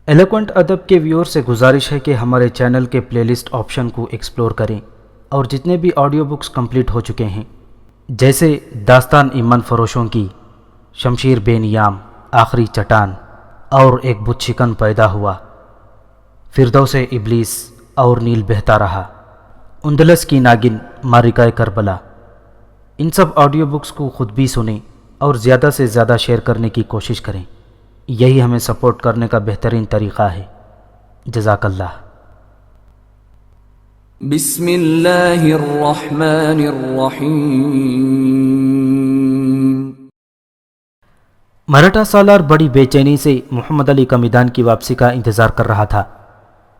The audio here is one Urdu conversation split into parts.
ایلوکوینٹ ادب کے ویور سے گزارش ہے کہ ہمارے چینل کے پلے لسٹ آپشن کو ایکسپلور کریں اور جتنے بھی آڈیو بکس کمپلیٹ ہو چکے ہیں جیسے داستان ایمن فروشوں کی، شمشیر بے نیام، آخری چٹان اور ایک بت شکن پیدا ہوا، فردوس ابلیس اور نیل بہتا رہا، اندلس کی ناگن، مارکہ کربلا، ان سب آڈیو بکس کو خود بھی سنیں اور زیادہ سے زیادہ شیئر کرنے کی کوشش کریں۔ یہی ہمیں سپورٹ کرنے کا بہترین طریقہ ہے۔ جزاک اللہ۔ بسم اللہ الرحمن الرحیم۔ مراٹھا سالار بڑی بے چینی سے محمد علی کا میدان کی واپسی کا انتظار کر رہا تھا،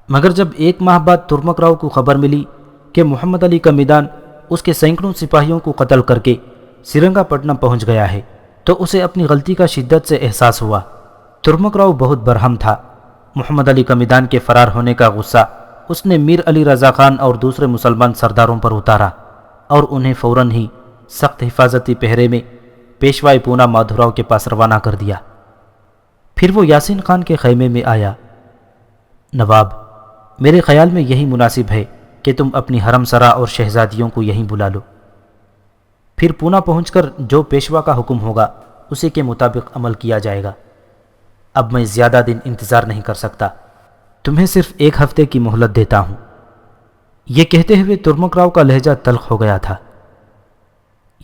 مگر جب ایک ماہ بعد ترمک راؤ کو خبر ملی کہ محمد علی کا میدان اس کے سینکڑوں سپاہیوں کو قتل کر کے سرنگا پٹنم پہنچ گیا ہے تو اسے اپنی غلطی کا شدت سے احساس ہوا۔ ترمک راؤ بہت برہم تھا۔ محمد علی کا میدان کے فرار ہونے کا غصہ اس نے میر علی رضا خان اور دوسرے مسلمان سرداروں پر اتارا اور انہیں فوراً ہی سخت حفاظتی پہرے میں پیشوائی پونا مادھوراؤ کے پاس روانہ کر دیا۔ پھر وہ یاسین خان کے خیمے میں آیا۔ نواب، میرے خیال میں یہی مناسب ہے کہ تم اپنی حرم سرا اور شہزادیوں کو یہیں بلا لو، پھر پونا پہنچ کر جو پیشوا کا حکم ہوگا اسی کے مطابق عمل کیا جائے گا۔ اب میں زیادہ دن انتظار نہیں کر سکتا، تمہیں صرف ایک ہفتے کی مہلت دیتا ہوں۔ یہ کہتے ہوئے ترمک راؤ کا لہجہ تلخ ہو گیا تھا۔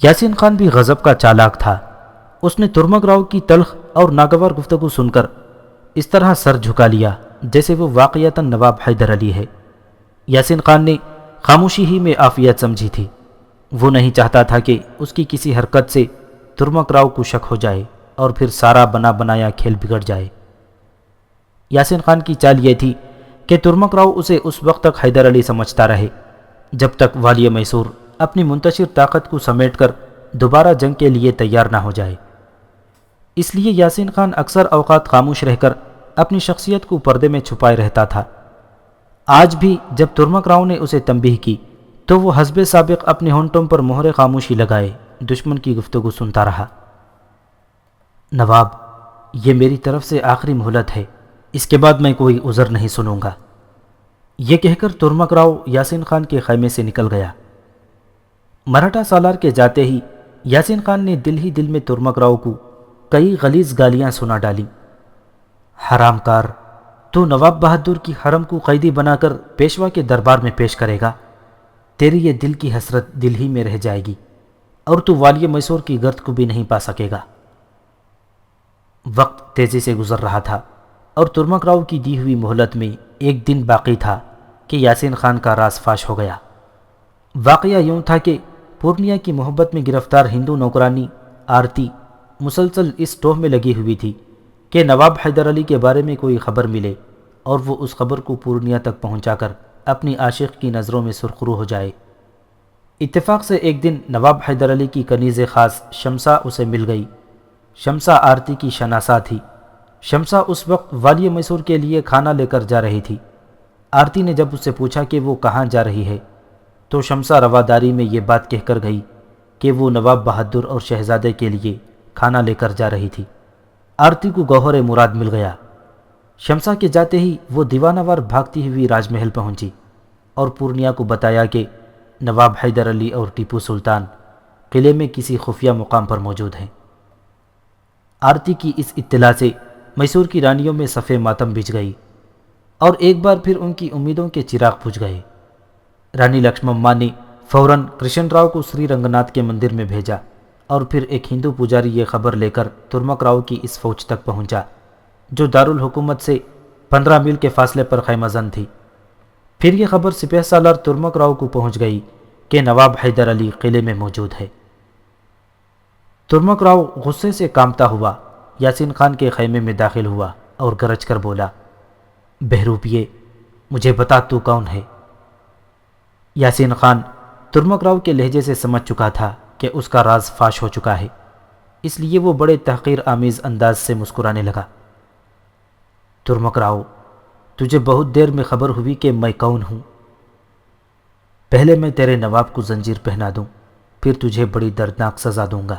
یاسین خان بھی غضب کا چالاک تھا۔ اس نے ترمک راؤ کی تلخ اور ناگوار گفتگو سن کر اس طرح سر جھکا لیا جیسے وہ واقعتاً نواب حیدر علی ہے۔ یاسین خان نے خاموشی ہی میں عافیت سمجھی تھی۔ وہ نہیں چاہتا تھا کہ اس کی کسی حرکت سے ترمک راؤ کو شک ہو جائے اور پھر سارا بنا بنایا کھیل بگڑ جائے۔ یاسین خان کی چال یہ تھی کہ ترمک راؤ اسے اس وقت تک حیدر علی سمجھتا رہے جب تک والی میسور اپنی منتشر طاقت کو سمیٹ کر دوبارہ جنگ کے لیے تیار نہ ہو جائے۔ اس لیے یاسین خان اکثر اوقات خاموش رہ کر اپنی شخصیت کو پردے میں چھپائے رہتا تھا۔ آج بھی جب ترمک راؤ نے اسے تنبیہ کی تو وہ حسب سابق اپنے ہونٹوں پر مہر خاموشی لگائے دشمن کی گفتگو سنتا رہا۔ نواب، یہ میری طرف سے آخری مہلت ہے، اس کے بعد میں کوئی عذر نہیں سنوں گا۔ یہ کہہ کر ترمک راؤ یاسین خان کے خیمے سے نکل گیا۔ مراٹھا سالار کے جاتے ہی یاسین خان نے دل ہی دل میں ترمک راؤ کو کئی غلیظ گالیاں سنا ڈالیں۔ حرام کار، تو نواب بہادر کی حرم کو قیدی بنا کر پیشوا کے دربار میں پیش کرے گا؟ تیری یہ دل کی حسرت دل ہی میں رہ جائے گی اور تو والی میسور کی گرد کو بھی نہیں پا سکے گا۔ وقت تیزی سے گزر رہا تھا اور ترمک راؤ کی دی ہوئی مہلت میں ایک دن باقی تھا کہ یاسین خان کا راز فاش ہو گیا۔ واقعہ یوں تھا کہ پورنیا کی محبت میں گرفتار ہندو نوکرانی آرتی مسلسل اس ٹوہ میں لگی ہوئی تھی کہ نواب حیدر علی کے بارے میں کوئی خبر ملے اور وہ اس خبر کو پورنیا تک پہنچا کر اپنی عاشق کی نظروں میں سرخرو ہو جائے۔ اتفاق سے ایک دن نواب حیدر علی کی کنیز خاص شمسا اسے مل گئی۔ شمسا آرتی کی شناسا تھی۔ شمسا اس وقت والی میسور کے لیے کھانا لے کر جا رہی تھی۔ آرتی نے جب اس سے پوچھا کہ وہ کہاں جا رہی ہے تو شمسا رواداری میں یہ بات کہہ کر گئی کہ وہ نواب بہادر اور شہزادے کے لیے کھانا لے کر جا رہی تھی۔ آرتی کو گوہر مراد مل گیا۔ شمسا کے جاتے ہی وہ دیوانہ وار بھاگتی ہوئی راج محل پہنچی اور پورنیا کو بتایا کہ نواب حیدر علی اور ٹیپو سلطان قلعے میں کسی خفیہ مقام پر موجود ہیں۔ آرتی کی اس اطلاع سے میسور کی رانیوں میں صف ماتم بچھ گئی اور ایک بار پھر ان کی امیدوں کے چراغ بجھ گئے۔ رانی لکشمما نے فوراً کرشن راؤ کو سری رنگناتھ کے مندر میں بھیجا اور پھر ایک ہندو پجاری یہ خبر لے کر ترمک راؤ کی اس فوج تک پہنچا جو دارالحکومت سے 15 میل کے فاصلے پر خیمہ زن تھی۔ پھر یہ خبر سپہ سالار ترمک راؤ کو پہنچ گئی کہ نواب حیدر علی قلعے میں موجود ہے۔ ترمک راؤ غصے سے کانپتا ہوا یاسین خان کے خیمے میں داخل ہوا اور گرج کر بولا، بہروپیے، مجھے بتا تو کون ہے؟ یاسین خان ترمک راؤ کے لہجے سے سمجھ چکا تھا کہ اس کا راز فاش ہو چکا ہے، اس لیے وہ بڑے تحقیر آمیز انداز سے مسکرانے لگا۔ ترمک راؤ، تجھے بہت دیر میں خبر ہوئی کہ میں کون ہوں۔ پہلے میں تیرے نواب کو زنجیر پہنا دوں، پھر تجھے بڑی دردناک سزا دوں گا۔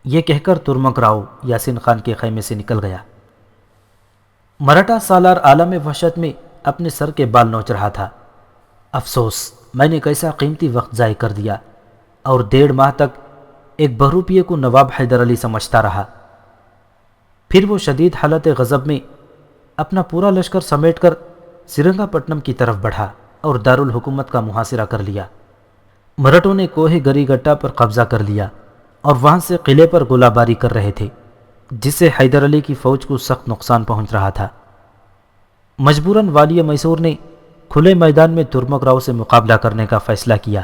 یہ کہہ کر ترمک راؤ یاسین خان کے خیمے سے نکل گیا۔ مراٹھا سالار عالم وحشت میں اپنے سر کے بال نوچ رہا تھا۔ افسوس، میں نے کیسا قیمتی وقت ضائع کر دیا، اور 1.5 ماہ تک ایک بہروپیے کو نواب حیدر علی سمجھتا رہا۔ پھر وہ شدید حالت غضب میں اپنا پورا لشکر سمیٹ کر سرنگا پٹنم کی طرف بڑھا اور دارالحکومت کا محاصرہ کر لیا۔ مرہٹوں نے کوہ گری گٹا پر قبضہ کر لیا اور وہاں سے قلعے پر گولہ باری کر رہے تھے، جس سے حیدر علی کی فوج کو سخت نقصان پہنچ رہا تھا۔ مجبوراً والی میسور نے کھلے میدان میں ترمک راؤ سے مقابلہ کرنے کا فیصلہ کیا۔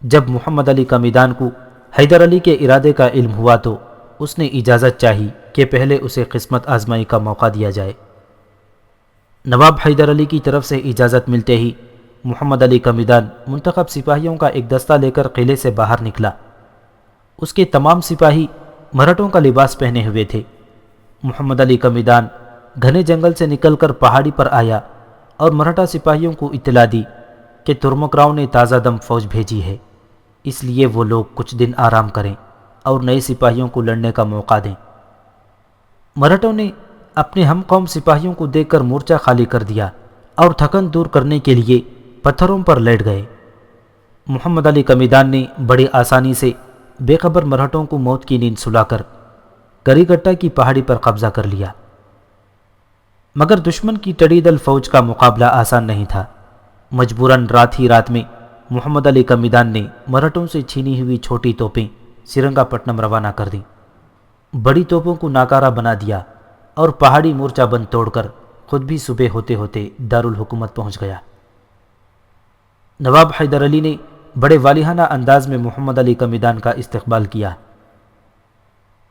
جب محمد علی قمیدان کو حیدر علی کے ارادے کا علم ہوا تو اس نے اجازت چاہی کہ پہلے اسے قسمت آزمائی کا موقع دیا جائے۔ نواب حیدر علی کی طرف سے اجازت ملتے ہی محمد علی قمیدان منتخب سپاہیوں کا ایک دستہ لے کر قلعے سے باہر نکلا۔ اس کے تمام سپاہی مرہٹوں کا لباس پہنے ہوئے تھے۔ محمد علی قمیدان گھنے جنگل سے نکل کر پہاڑی پر آیا اور مرہٹا سپاہیوں کو اطلاع دی کہ ترمک راؤ نے تازہ دم فوج بھیجی ہے، اس لیے وہ لوگ کچھ دن آرام کریں اور نئے سپاہیوں کو لڑنے کا موقع دیں۔ مرہٹوں نے اپنے ہم قوم سپاہیوں کو دیکھ کر مورچہ خالی کر دیا اور تھکن دور کرنے کے لیے پتھروں پر لیٹ گئے۔ محمد علی قمیدان نے بڑی آسانی سے بے خبر مرہٹوں کو موت کی نیند سلا کر گری گٹا کی پہاڑی پر قبضہ کر لیا۔ مگر دشمن کی ٹڑی دل فوج کا مقابلہ آسان نہیں تھا۔ مجبوراً رات ہی رات میں محمد علی قمیدان نے مرہٹوں سے چھینی ہوئی چھوٹی توپیں سرنگا پٹنم روانہ کر دیں، بڑی توپوں کو ناکارہ بنا دیا اور پہاڑی مورچہ بند توڑ کر خود بھی صبح ہوتے ہوتے دارالحکومت پہنچ گیا۔ نواب حیدر علی نے بڑے والہانہ انداز میں محمد علی قمیدان کا استقبال کیا۔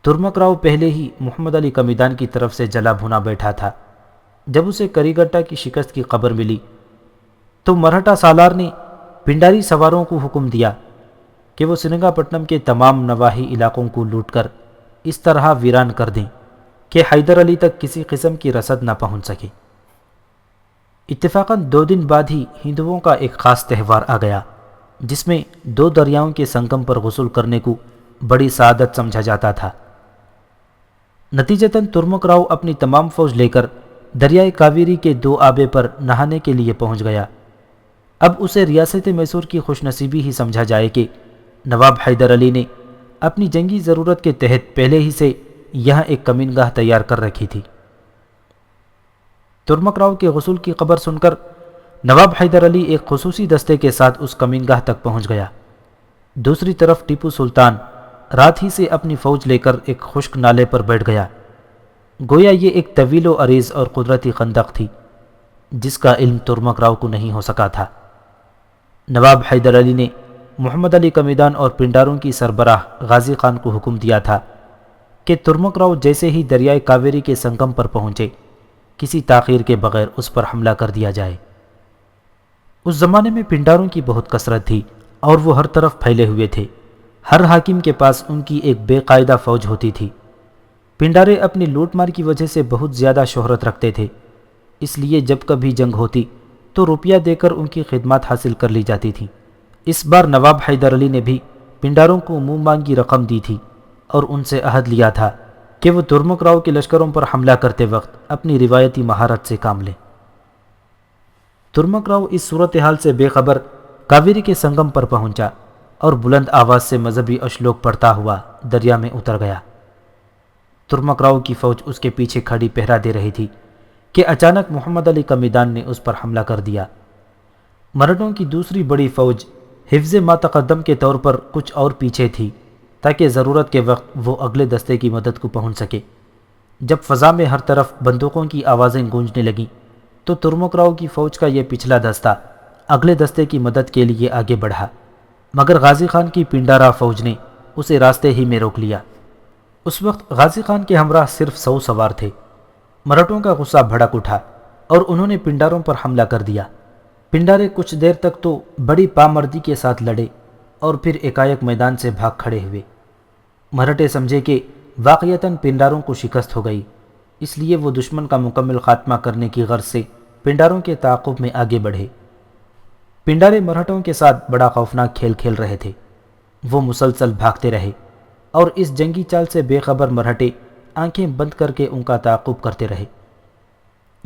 ترمک راؤ پہلے ہی محمد علی قمیدان کی طرف سے جلا بھونا بیٹھا تھا۔ جب اسے کری گٹا کی شکست کی خبر ملی تو مرہٹا سالار نے پنڈاری سواروں کو حکم دیا کہ وہ سرنگا پٹنم کے تمام نواحی علاقوں کو لوٹ کر اس طرح ویران کر دیں کہ حیدر علی تک کسی قسم کی رسد نہ پہنچ سکے۔ اتفاقاً 2 دن بعد ہی ہندوؤں کا ایک خاص تہوار آ گیا، جس میں 2 دریاؤں کے سنگم پر غسل کرنے کو بڑی سعادت سمجھا جاتا تھا۔ نتیجتاً ترمک راؤ اپنی تمام فوج لے کر دریائے کاویری کے 2 آبے پر نہانے کے لیے پہنچ گیا۔ اب اسے ریاست میسور کی خوش نصیبی ہی سمجھا جائے کہ نواب حیدر علی نے اپنی جنگی ضرورت کے تحت پہلے ہی سے یہاں ایک کمین گاہ تیار کر رکھی تھی۔ ترمک راؤ کے غسل کی خبر سن کر نواب حیدر علی ایک خصوصی دستے کے ساتھ اس کمین گاہ تک پہنچ گیا۔ دوسری طرف ٹیپو سلطان رات ہی سے اپنی فوج لے کر ایک خشک نالے پر بیٹھ گیا۔ گویا یہ ایک طویل و عریض اور قدرتی خندق تھی جس کا علم ترمک راؤ کو نہیں ہو سکا تھا۔ نواب حیدر علی نے محمد علی قمیدان اور پنڈاروں کی سربراہ غازی خان کو حکم دیا تھا کہ ترمک راؤ جیسے ہی دریائے کاویری کے سنگم پر پہنچے کسی تاخیر کے بغیر اس پر حملہ کر دیا جائے۔ اس زمانے میں پنڈاروں کی بہت کثرت تھی اور وہ ہر طرف پھیلے ہوئے تھے۔ ہر حاکم کے پاس ان کی ایک بے قاعدہ فوج ہوتی تھی۔ پنڈارے اپنی لوٹ مار کی وجہ سے بہت زیادہ شہرت رکھتے تھے، اس لیے جب کبھی جنگ ہوتی تو روپیہ دے کر ان کی خدمات حاصل کر لی جاتی تھیں۔ اس بار نواب حیدر علی نے بھی پنڈاروں کو منہ مانگی رقم دی تھی اور ان سے عہد لیا تھا کہ وہ ترمک راؤ کے لشکروں پر حملہ کرتے وقت اپنی روایتی مہارت سے کام لیں۔ ترمک راؤ اس صورتحال سے بے خبر کاویری کے سنگم پر پہنچا اور بلند آواز سے مذہبی اشلوک پڑھتا ہوا دریا میں اتر گیا۔ ترمک راؤ کی فوج اس کے پیچھے کھڑی پہرا دے رہی تھی کہ اچانک محمد علی قمیدان نے اس پر حملہ کر دیا۔ مرہٹوں کی دوسری بڑی فوج حفظ ما تقدم کے طور پر کچھ اور پیچھے تھی تاکہ ضرورت کے وقت وہ اگلے دستے کی مدد کو پہنچ سکے۔ جب فضا میں ہر طرف بندوقوں کی آوازیں گونجنے لگیں تو ترمک راؤ کی فوج کا یہ پچھلا دستہ اگلے دستے کی مدد کے لیے آگے بڑھا، مگر غازی خان کی پنڈارا فوج نے اسے راستے ہی میں روک لیا۔ اس وقت غازی خان کے ہمراہ صرف 100 سوار تھے۔ مرہٹوں کا غصہ بھڑک اٹھا اور انہوں نے پنڈاروں پر حملہ کر دیا۔ پنڈارے کچھ دیر تک تو بڑی پامردی کے ساتھ لڑے اور پھر ایکائک میدان سے بھاگ کھڑے ہوئے۔ مرہٹے سمجھے کہ واقعتاً پنڈاروں کو شکست ہو گئی، اس لیے وہ دشمن کا مکمل خاتمہ کرنے کی غرض سے پنڈاروں کے تعاقب میں آگے بڑھے۔ پنڈارے مرہٹوں کے ساتھ بڑا خوفناک کھیل کھیل رہے تھے۔ وہ مسلسل بھاگتے رہے اور اس جنگی چال سے بے خبر مرہٹے آنکھیں بند کر کے ان کا تعاقب کرتے رہے۔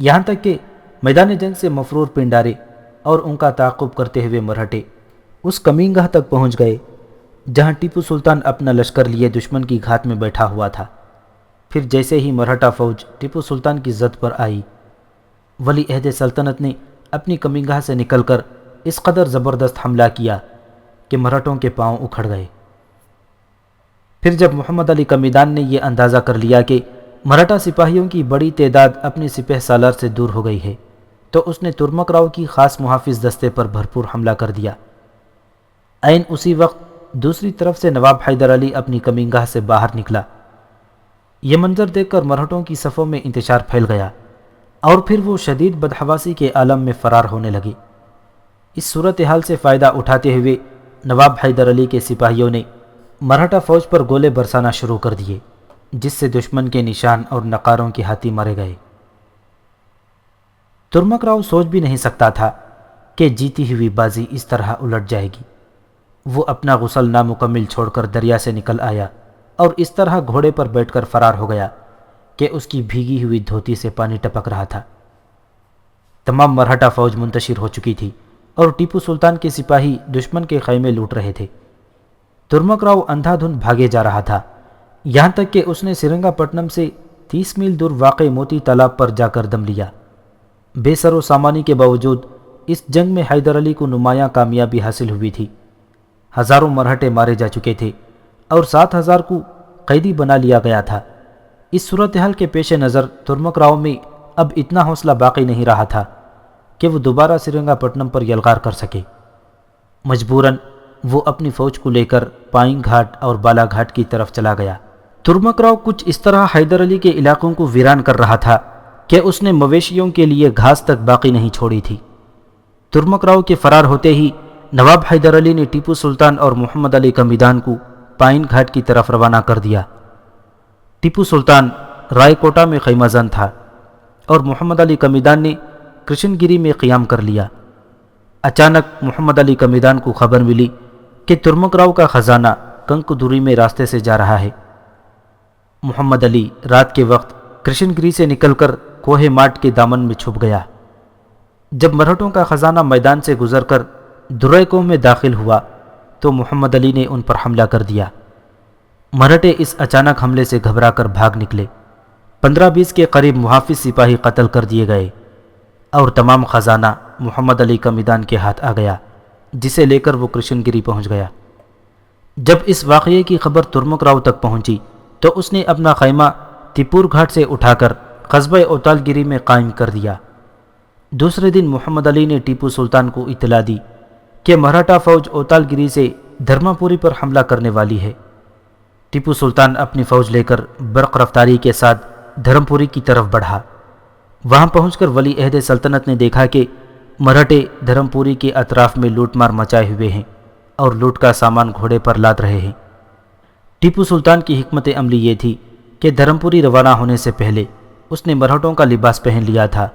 یہاں تک کہ میدان جنگ سے مفرور پنڈارے اور ان کا تعاقب کرتے ہوئے مرہٹے اس کمینگاہ تک پہنچ گئے جہاں ٹیپو سلطان اپنا لشکر لیے دشمن کی گھات میں بیٹھا ہوا تھا۔ پھر جیسے ہی مرہٹا فوج ٹیپو سلطان کی زد پر آئی، ولی عہد سلطنت نے اپنی کمینگاہ سے نکل کر اس قدر زبردست حملہ کیا کہ مرہٹوں کے پاؤں اکھڑ گئے۔ پھر جب محمد علی کا میدان نے یہ اندازہ کر لیا کہ مرہٹا سپاہیوں کی بڑی تعداد اپنی سپہ سالار سے دور ہو گئی ہے، تو اس نے ترمک راؤ کی خاص محافظ دستے پر بھرپور حملہ کر دیا۔ عین اسی وقت دوسری طرف سے نواب حیدر علی اپنی کمینگاہ سے باہر نکلا۔ یہ منظر دیکھ کر مرہٹوں کی صفوں میں انتشار پھیل گیا اور پھر وہ شدید بدحواسی کے عالم میں فرار ہونے لگے۔ اس صورتحال سے فائدہ اٹھاتے ہوئے نواب حیدر علی کے سپاہیوں نے مرہٹا فوج پر گولے برسانا شروع کر دیے، جس سے دشمن کے نشان اور نقاروں کے ہاتھی مارے گئے۔ ترمک راؤ سوچ بھی نہیں سکتا تھا کہ جیتی ہوئی بازی اس طرح الٹ جائے گی۔ وہ اپنا غسل نامکمل چھوڑ کر دریا سے نکل آیا اور اس طرح گھوڑے پر بیٹھ کر فرار ہو گیا کہ اس کی بھیگی ہوئی دھوتی سے پانی ٹپک رہا تھا۔ تمام مرہٹا فوج منتشر ہو چکی تھی اور ٹیپو سلطان کے سپاہی دشمن کے خیمے لوٹ رہے تھے۔ ترمک راؤ اندھا دھند بھاگے جا رہا تھا، یہاں تک کہ اس نے سرنگا پٹنم سے 30 میل دور واقع موتی تالاب پر جا کر دم لیا۔ بے سر و سامانی کے باوجود اس جنگ میں حیدر علی کو نمایاں کامیابی حاصل ہوئی تھی۔ ہزاروں مرہٹے مارے جا چکے تھے اور 7000 کو قیدی بنا لیا گیا تھا۔ اس صورتحال کے پیش نظر ترمک راؤ میں اب اتنا حوصلہ باقی نہیں رہا تھا کہ وہ دوبارہ سرنگا پٹنم پر یلغار کر سکے۔ مجبوراً وہ اپنی فوج کو لے کر پائن گھاٹ اور بالا گھاٹ کی طرف چلا گیا۔ ترمک راؤ کچھ اس طرح حیدر علی کے علاقوں کو ویران کر رہا تھا کہ اس نے مویشیوں کے لیے گھاس تک باقی نہیں چھوڑی تھی۔ ترمک راؤ کے فرار ہوتے ہی نواب حیدر علی نے ٹیپو سلطان اور محمد علی کا میدان کو پائن گھاٹ کی طرف روانہ کر دیا۔ ٹیپو سلطان رائے کوٹا میں خیمہ زن تھا اور محمد علی کا میدان نے کرشن گیری میں قیام کر لیا۔ اچانک محمد علی کا میدان کو خبر ملی کہ ترمک راؤ کا خزانہ کنک دوری میں راستے سے جا رہا ہے۔ محمد علی رات کے وقت کرشن گیری سے نکل کر کوہ ماٹ کے دامن میں چھپ گیا۔ جب مرہٹوں کا خزانہ میدان سے گزر کر درائے کوہ میں داخل ہوا تو محمد علی نے ان پر حملہ کر دیا۔ مرہٹے اس اچانک حملے سے گھبرا کر بھاگ نکلے۔ 15-20 کے قریب محافظ سپاہی قتل کر دیے گئے اور تمام خزانہ محمد علی کا میدان کے ہاتھ آ گیا، جسے لے کر وہ کرشن گیری پہنچ گیا۔ جب اس واقعے کی خبر ترمک راؤ تک پہنچی تو اس نے اپنا خیمہ تیپور گھاٹ سے اٹھا کر قصبہ اوتال گیری میں قائم کر دیا۔ دوسرے دن محمد علی نے ٹیپو سلطان کو اطلاع دی کہ مرہٹا فوج اوتال گیری سے دھرما پوری پر حملہ کرنے والی ہے۔ ٹیپو سلطان اپنی فوج لے کر برق رفتاری کے ساتھ دھرم پوری کی طرف بڑھا۔ وہاں پہنچ کر ولی عہد سلطنت نے دیکھا کہ مرہٹے دھرم پوری کے اطراف میں لوٹ مار مچائے ہوئے ہیں اور لوٹ کا سامان گھوڑے پر لاد رہے ہیں۔ ٹیپو سلطان کی حکمت عملی یہ تھی کہ دھرم پوری روانہ ہونے سے پہلے اس نے مرہٹوں کا لباس پہن لیا تھا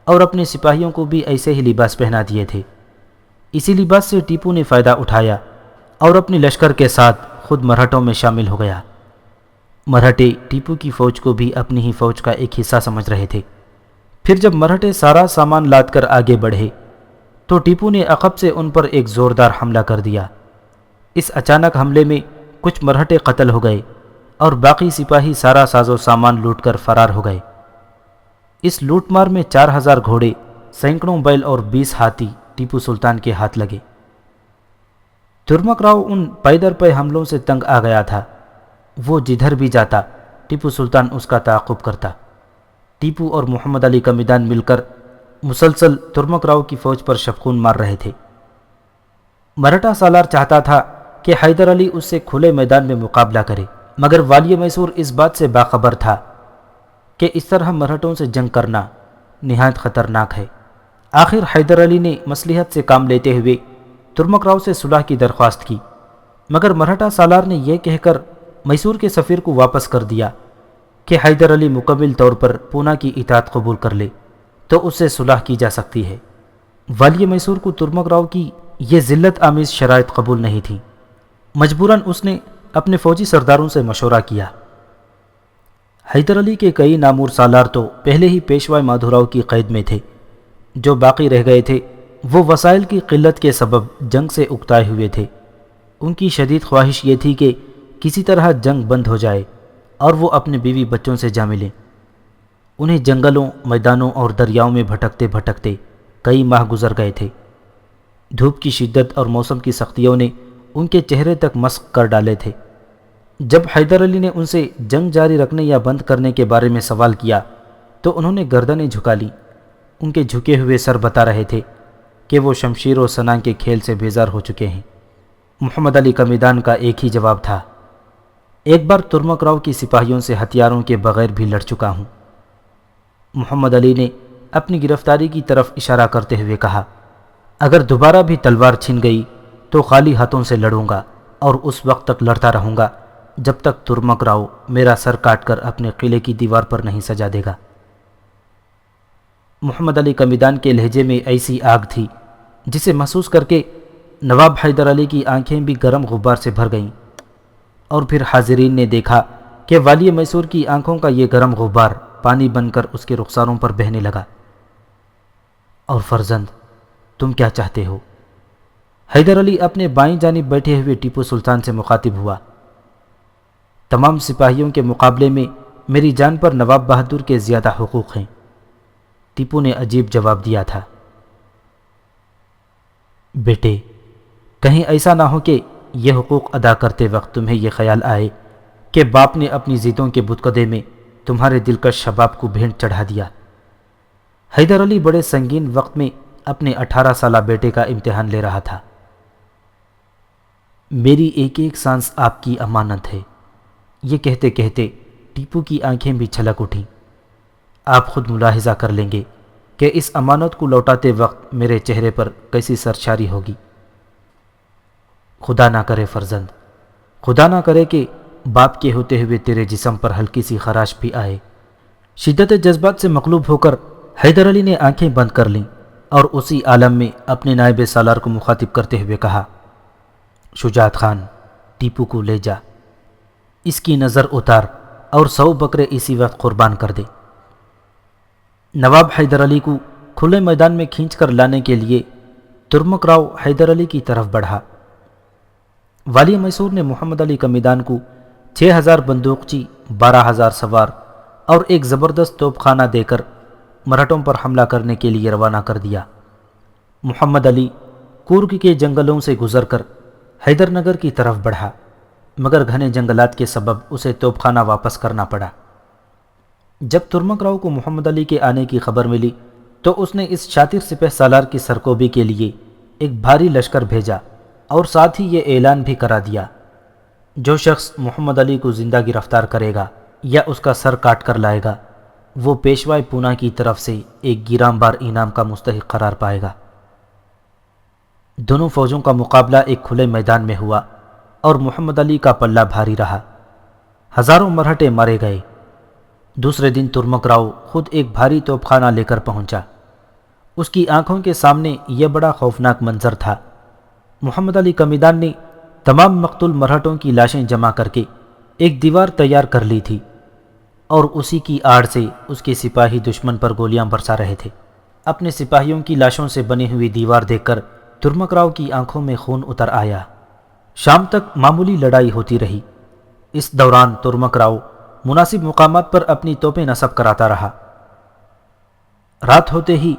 اور اپنے سپاہیوں کو بھی ایسے ہی لباس پہنا دیے تھے۔ اسی لباس سے ٹیپو نے فائدہ اٹھایا اور اپنے لشکر کے ساتھ خود مرہٹوں میں شامل ہو گیا۔ مرہٹے ٹیپو کی فوج کو بھی اپنی ہی فوج کا ایک حصہ سمجھ رہے تھے۔ پھر جب مرہٹے سارا سامان لاد کر آگے بڑھے تو ٹیپو نے عقب سے ان پر ایک زوردار حملہ کر دیا۔ اس اچانک حملے میں کچھ مرہٹے قتل ہو گئے اور باقی سپاہی سارا ساز و سامان لوٹ کر فرار ہو گئے۔ اس لوٹ مار میں 4000 گھوڑے، سینکڑوں بیل اور 20 ہاتھی ٹیپو سلطان کے ہاتھ لگے۔ ترمک راؤ ان پے در پے حملوں سے تنگ آ گیا تھا۔ وہ جدھر بھی جاتا ٹیپو سلطان اس کا تعاقب کرتا۔ ٹیپو اور محمد علی کا میدان مل کر مسلسل ترمک راؤ کی فوج پر شفقون مار رہے تھے۔ مرہٹا سالار چاہتا تھا کہ حیدر علی اس سے کھلے میدان میں مقابلہ کرے، مگر والی میسور اس بات سے باخبر تھا کہ اس طرح مرہٹوں سے جنگ کرنا نہایت خطرناک ہے۔ آخر حیدر علی نے مصلحت سے کام لیتے ہوئے ترمک راؤ سے صلح کی درخواست کی، مگر مرہٹا سالار نے یہ کہہ کر میسور کے سفیر کو واپس کر دیا کہ حیدر علی مکمل طور پر پونا کی اطاعت قبول کر لے تو اس سے صلح کی جا سکتی ہے۔ والی میسور کو ترمک راؤ کی یہ ذلت آمیز شرائط قبول نہیں تھی۔ مجبوراً اس نے اپنے فوجی سرداروں سے مشورہ کیا۔ حیدر علی کے کئی نامور سالار تو پہلے ہی پیشوا مادھوراؤ کی قید میں تھے، جو باقی رہ گئے تھے وہ وسائل کی قلت کے سبب جنگ سے اکتائے ہوئے تھے۔ ان کی شدید خواہش یہ تھی کہ کسی طرح جنگ بند ہو جائے اور وہ اپنے بیوی بچوں سے جا ملیں۔ انہیں جنگلوں، میدانوں اور دریاؤں میں بھٹکتے بھٹکتے کئی ماہ گزر گئے تھے۔ دھوپ کی شدت اور موسم کی سختیوں نے ان کے چہرے تک مسخ کر ڈالے تھے۔ جب حیدر علی نے ان سے جنگ جاری رکھنے یا بند کرنے کے بارے میں سوال کیا تو انہوں نے گردنیں جھکا لیں۔ ان کے جھکے ہوئے سر بتا رہے تھے کہ وہ شمشیر و سناں کے کھیل سے بیزار ہو چکے ہیں۔ محمد علی کا میدان کا ایک ہی جواب تھا، ایک بار ترمک راؤ کی سپاہیوں سے ہتھیاروں کے بغیر بھی لڑ چکا ہوں۔ محمد علی نے اپنی گرفتاری کی طرف اشارہ کرتے ہوئے کہا، اگر دوبارہ بھی تلوار چھن گئی تو خالی ہاتھوں سے لڑوں گا اور اس وقت تک لڑتا رہوں گا جب تک ترمک راؤ میرا سر کاٹ کر اپنے قلعے کی دیوار پر نہیں سجا دے گا۔ محمد علی کا میدان کے لہجے میں ایسی آگ تھی جسے محسوس کر کے نواب حیدر علی کی آنکھیں بھی گرم غبار سے بھر گئیں، اور پھر حاضرین نے دیکھا کہ والی میسور کی آنکھوں کا یہ گرم غبار پانی بن کر اس کے رخساروں پر بہنے لگا۔ اور فرزند، تم کیا چاہتے ہو؟ حیدر علی اپنے بائیں جانب بیٹھے ہوئے ٹیپو سلطان سے مخاطب ہوا۔ تمام سپاہیوں کے مقابلے میں میری جان پر نواب بہادر کے زیادہ حقوق ہیں، ٹیپو نے عجیب جواب دیا تھا۔ بیٹے، کہیں ایسا نہ ہو کہ یہ حقوق ادا کرتے وقت تمہیں یہ خیال آئے کہ باپ نے اپنی ضدوں کے بتقدے میں تمہارے دلکش شباب کو بھینٹ چڑھا دیا۔ حیدر علی بڑے سنگین وقت میں اپنے 18 سالہ بیٹے کا امتحان لے رہا تھا۔ میری ایک ایک سانس آپ کی امانت ہے، یہ کہتے کہتے ٹیپو کی آنکھیں بھی چھلک اٹھیں۔ آپ خود ملاحظہ کر لیں گے کہ اس امانت کو لوٹاتے وقت میرے چہرے پر کیسی سرشاری ہوگی۔ خدا نہ کرے فرزند، خدا نہ کرے کہ باپ کے ہوتے ہوئے تیرے جسم پر ہلکی سی خراش بھی آئے۔ شدت جذبات سے مغلوب ہو کر حیدر علی نے آنکھیں بند کر لیں اور اسی عالم میں اپنے نائب سالار کو مخاطب کرتے ہوئے کہا، شجاعت خان، ٹیپو کو لے جا، اس کی نظر اتار اور 100 بکرے اسی وقت قربان کر دے۔ نواب حیدر علی کو کھلے میدان میں کھینچ کر لانے کے لیے ترمک راؤ حیدر علی کی طرف بڑھا۔ والی میسور نے محمد علی کا میدان کو 6000 بندوقچی، 12000 سوار اور ایک زبردست توپ خانہ دے کر مرہٹوں پر حملہ کرنے کے لیے روانہ کر دیا۔ محمد علی کورگ کے جنگلوں سے گزر کر حیدر نگر کی طرف بڑھا، مگر گھنے جنگلات کے سبب اسے توپ خانہ واپس کرنا پڑا۔ جب ترمک راؤ کو محمد علی کے آنے کی خبر ملی تو اس نے اس شاطر سپہ سالار کی سرکوبی کے لیے ایک بھاری لشکر بھیجا اور ساتھ ہی یہ اعلان بھی کرا دیا، جو شخص محمد علی کو زندہ گرفتار کرے گا یا اس کا سر کاٹ کر لائے گا وہ پیشوائے پونا کی طرف سے ایک گرام بار انعام کا مستحق قرار پائے گا۔ دونوں فوجوں کا مقابلہ ایک کھلے میدان میں ہوا اور محمد علی کا پلہ بھاری رہا، ہزاروں مرہٹے مارے گئے۔ دوسرے دن ترمک راؤ خود ایک بھاری توپ خانہ لے کر پہنچا۔ اس کی آنکھوں کے سامنے یہ بڑا خوفناک منظر تھا۔ محمد علی کا میدان نے تمام مقتول مرہٹوں کی لاشیں جمع کر کے ایک دیوار تیار کر لی تھی اور اسی کی آڑ سے اس کے سپاہی دشمن پر گولیاں برسا رہے تھے۔ اپنے سپاہیوں کی لاشوں سے بنی ہوئی دیوار دیکھ کر ترمک راؤ کی آنکھوں میں خون اتر آیا۔ شام تک معمولی لڑائی ہوتی رہی۔ اس دوران ترمک راؤ مناسب مقامات پر اپنی توپیں نصب کراتا رہا۔ رات ہوتے ہی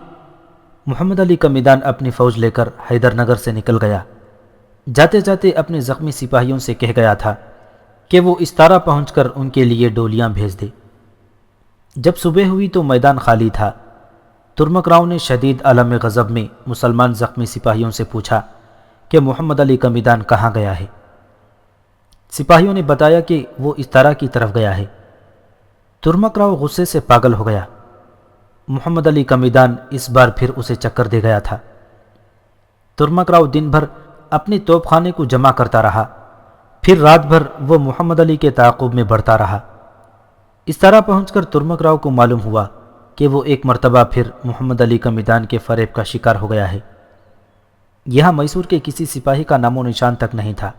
محمد علی کا میدان اپنی فوج لے کر حیدر نگر سے نکل گیا۔ جاتے جاتے اپنے زخمی سپاہیوں سے کہہ گیا تھا کہ وہ استارا پہنچ کر ان کے لیے ڈولیاں بھیج دے۔ جب صبح ہوئی تو میدان خالی تھا۔ ترمک راؤ نے شدید عالم غضب میں مسلمان زخمی سپاہیوں سے پوچھا کہ محمد علی کا میدان کہاں گیا ہے۔ سپاہیوں نے بتایا کہ وہ استارا کی طرف گیا ہے۔ ترمک راؤ غصے سے پاگل ہو گیا۔ محمد علی کا میدان اس بار پھر اسے چکر دے گیا تھا۔ ترمک راؤ دن بھر اپنے توپ خانے کو جمع کرتا رہا، پھر رات بھر وہ محمد علی کے تعاقب میں بڑھتا رہا۔ استارا پہنچ کر ترمک راؤ کو معلوم ہوا کہ وہ ایک مرتبہ پھر محمد علی کا میدان کے فریب کا شکار ہو گیا ہے۔ یہاں میسور کے کسی سپاہی کا نام و نشان تک نہیں تھا۔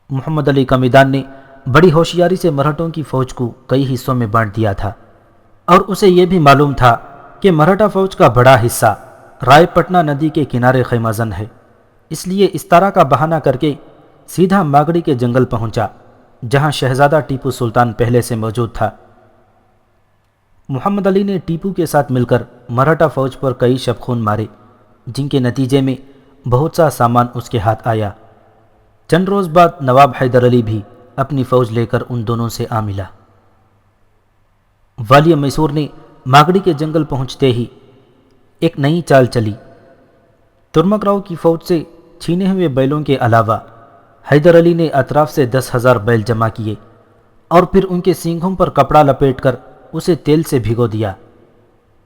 محمد علی کا میدان نے بڑی ہوشیاری سے مرہٹوں کی فوج کو کئی حصوں میں بانٹ دیا تھا، اور اسے یہ بھی معلوم تھا کہ مرہٹا فوج کا بڑا حصہ رائے پٹنا ندی کے کنارے خیمہ زن ہے، اس لیے استارا کا بہانہ کر کے سیدھا ماگڑی کے جنگل پہنچا، جہاں شہزادہ ٹیپو سلطان پہلے سے موجود تھا۔ محمد علی نے ٹیپو کے ساتھ مل کر مرہٹا فوج پر کئی شب خون مارے، جن کے نتیجے میں بہت سا سامان اس کے ہاتھ آیا۔ چند روز بعد نواب حیدر علی بھی اپنی فوج لے کر ان دونوں سے آ ملا۔ والی میسور نے ماگڑی کے جنگل پہنچتے ہی ایک نئی چال چلی۔ ترمک راؤ کی فوج سے چھینے ہوئے بیلوں کے علاوہ حیدر علی نے اطراف سے 10,000 بیل جمع کیے اور پھر ان کے سینگھوں پر کپڑا لپیٹ کر اسے تیل سے بھگو دیا۔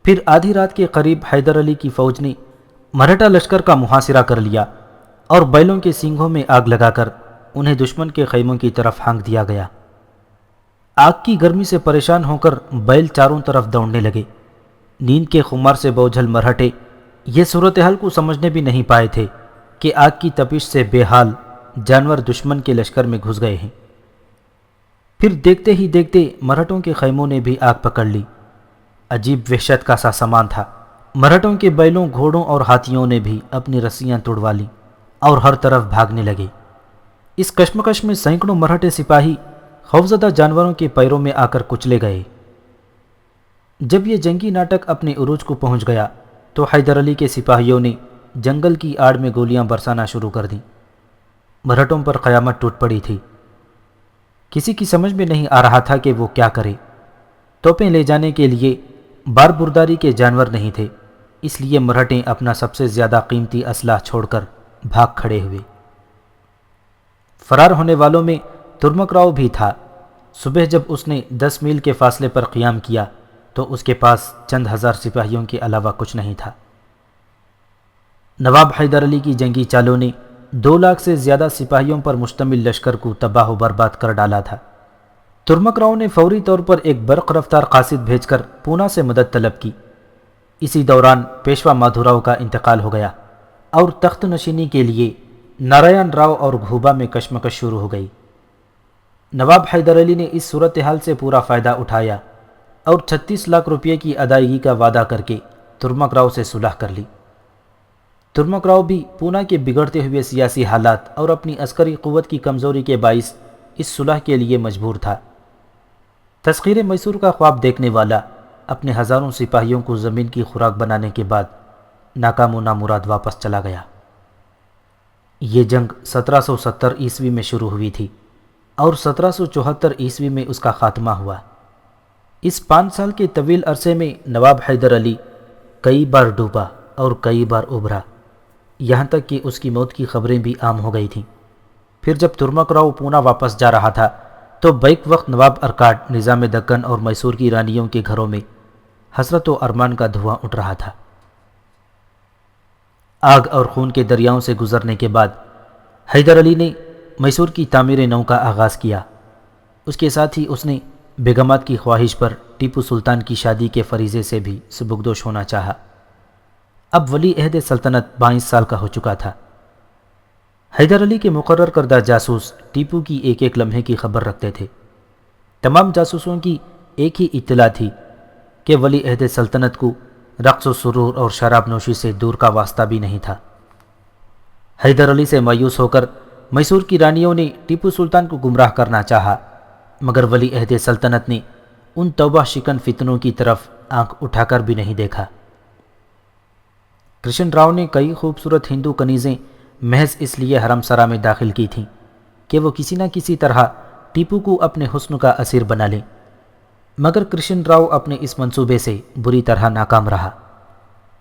پھر آدھی رات کے قریب حیدر علی کی فوج نے مرہٹا لشکر کا محاصرہ کر لیا اور بیلوں کے سینگھوں میں آگ لگا کر انہیں دشمن کے خیموں کی طرف ہانک دیا گیا۔ آگ کی گرمی سے پریشان ہو کر بیل چاروں طرف دوڑنے لگے۔ نیند کے خمار سے بوجھل مرہٹے یہ صورتحال کو سمجھنے بھی نہیں پائے تھے کہ آگ کی تپش سے بے حال جانور دشمن کے لشکر میں گھس گئے ہیں۔ پھر دیکھتے ہی دیکھتے مرہٹوں کے خیموں نے بھی آگ پکڑ لی۔ عجیب وحشت کا سا سامان تھا۔ مرہٹوں کے بیلوں، گھوڑوں اور ہاتھیوں نے بھی اپنی رسیاں توڑوا لیں اور ہر طرف بھاگنے لگے۔ اس کشمکش میں سینکڑوں مرہٹے سپاہی خوفزدہ جانوروں کے پیروں میں آ کر کچلے گئے۔ جب یہ جنگی ناٹک اپنے عروج کو پہنچ گیا تو حیدر علی کے سپاہیوں نے جنگل کی آڑ میں گولیاں برسانا شروع کر دیں۔ مرہٹوں پر قیامت ٹوٹ پڑی تھی۔ کسی کی سمجھ میں نہیں آ رہا تھا کہ وہ کیا کرے۔ توپیں لے جانے کے لیے بار برداری کے جانور نہیں تھے، اس لیے مرہٹے اپنا سب سے زیادہ قیمتی اسلحہ چھوڑ کر بھاگ کھڑے ہوئے۔ فرار ہونے والوں میں ترمک راؤ بھی تھا۔ صبح جب اس نے 10 میل کے فاصلے پر قیام کیا تو اس کے پاس چند ہزار سپاہیوں کے علاوہ کچھ نہیں تھا۔ نواب حیدر علی کی جنگی چالوں نے 2 لاکھ سے زیادہ سپاہیوں پر مشتمل لشکر کو تباہ و برباد کر ڈالا تھا۔ ترمک راؤ نے فوری طور پر ایک برق رفتار قاصد بھیج کر پونا سے مدد طلب کی۔ اسی دوران پیشوا مادھوراؤ کا انتقال ہو گیا اور تخت نشینی کے لیے نارائن راؤ اور گھوبا میں کشمکش شروع ہو گئی۔ نواب حیدر علی نے اس صورتحال سے پورا فائدہ اٹھایا اور 36 لاکھ روپے کی ادائیگی کا وعدہ کر کے ترمک راؤ سے صلح کر لی۔ ترمک راؤ بھی پونا کے بگڑتے ہوئے سیاسی حالات اور اپنی عسکری قوت کی کمزوری کے باعث اس صلح کے لیے مجبور تھا۔ تسخیر میسور کا خواب دیکھنے والا اپنے ہزاروں سپاہیوں کو زمین کی خوراک بنانے کے بعد ناکام و نامراد واپس چلا گیا۔ یہ جنگ 1770 عیسوی میں شروع ہوئی تھی اور 1774 عیسوی میں اس کا خاتمہ ہوا۔ اس 5 سال کے طویل عرصے میں نواب حیدر علی کئی بار ڈوبا اور کئی بار ابھرا، یہاں تک کہ اس کی موت کی خبریں بھی عام ہو گئی تھیں۔ پھر جب ترمک راؤ پونا واپس جا رہا تھا تو بیک وقت نواب ارکاڈ، نظام دکن اور میسور کی رانیوں کے گھروں میں حسرت و ارمان کا دھواں اٹھ رہا تھا۔ آگ اور خون کے دریاؤں سے گزرنے کے بعد حیدر علی نے میسور کی تعمیر نو کا آغاز کیا۔ اس کے ساتھ ہی اس نے بیگمات کی خواہش پر ٹیپو سلطان کی شادی کے فریضے سے بھی سبکدوش ہونا چاہا۔ اب ولی عہد سلطنت 22 سال کا ہو چکا تھا۔ حیدر علی کے مقرر کردہ جاسوس ٹیپو کی ایک ایک لمحے کی خبر رکھتے تھے۔ تمام جاسوسوں کی ایک ہی اطلاع تھی کہ ولی عہد سلطنت کو رقص و سرور اور شراب نوشی سے دور کا واسطہ بھی نہیں تھا۔ حیدر علی سے مایوس ہو کر میسور کی رانیوں نے ٹیپو سلطان کو گمراہ کرنا چاہا، مگر ولی عہد سلطنت نے ان توبہ شکن فتنوں کی طرف آنکھ اٹھا کر بھی نہیں دیکھا۔ کرشن راؤ نے کئی خوبصورت ہندو کنیزیں محض اس لیے حرم سرا میں داخل کی تھیں کہ وہ کسی نہ کسی طرح ٹیپو کو اپنے حسن کا اسیر بنا لیں، مگر کرشن راؤ اپنے اس منصوبے سے بری طرح ناکام رہا۔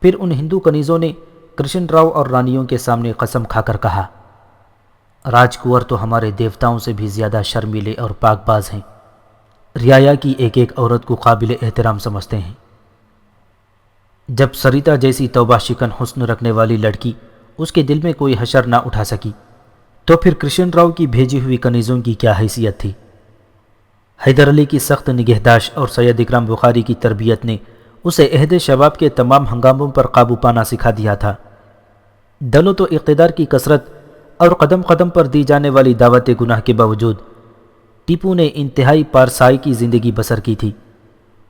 پھر ان ہندو کنیزوں نے کرشن راؤ اور رانیوں کے سامنے قسم کھا کر کہا، راج کنور تو ہمارے دیوتاؤں سے بھی زیادہ شرمیلے اور پاک باز ہیں، رعایا کی ایک ایک عورت کو قابل احترام سمجھتے ہیں۔ جب سریتا جیسی توبہ شکن حسن رکھنے والی لڑکی اس کے دل میں کوئی حشر نہ اٹھا سکی تو پھر کرشن راؤ کی بھیجی ہوئی کنیزوں کی کیا حیثیت تھی؟ حیدر علی کی سخت نگہداشت اور سید اکرام بخاری کی تربیت نے اسے عہد شباب کے تمام ہنگاموں پر قابو پانا سکھا دیا تھا۔ دولت و اقتدار کی کثرت اور قدم قدم پر دی جانے والی دعوت گناہ کے باوجود ٹیپو نے انتہائی پارسائی کی زندگی بسر کی تھی۔